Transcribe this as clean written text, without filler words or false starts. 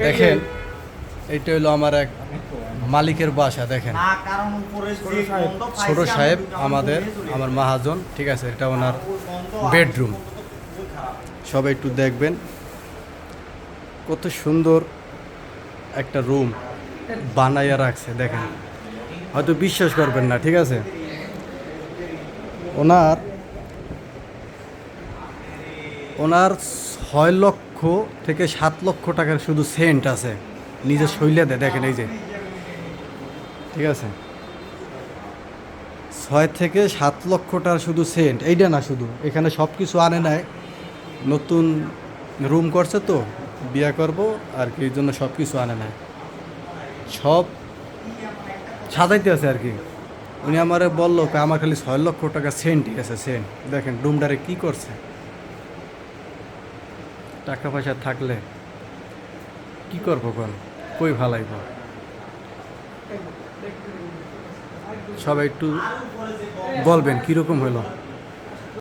দেখেন এইটা হলো আমার এক মালিকের বাসা। দেখেন ছোট সাহেব আমার মহাজন, ঠিক আছে, এটা ওনার বেডরুম। সবাই একটু দেখবেন কত সুন্দর একটা রুম বানাইয়া রাখছে। দেখেন হয়তো বিশ্বাস করবেন না, ঠিক আছে। ওনার ওনার 6 লক্ষ থেকে 7 লক্ষ টাকার শুধু সেন্ট আছে নিজের শৈলে দেয়। দেখেন এই যে, ঠিক আছে, 6 থেকে 7 লক্ষ টাকার শুধু সেন্ট। এইটা না শুধু, এখানে সব কিছু আনে নাই, নতুন রুম করছে তো, বিয়ে করব আর কি, এই জন্য সব কিছু আনে নাই, সব সাজাইতে আছে আর কি। উনি আমারে বললো আমার খালি 6 লক্ষ টাকা সেন্ট, ঠিক আছে, সেন্ট। দেখেন রুমটারে কি করছে। টাকা পয়সা থাকলে কি করবো কোন, কই ভালাইব। সবাই একটু বলবেন কীরকম হলো।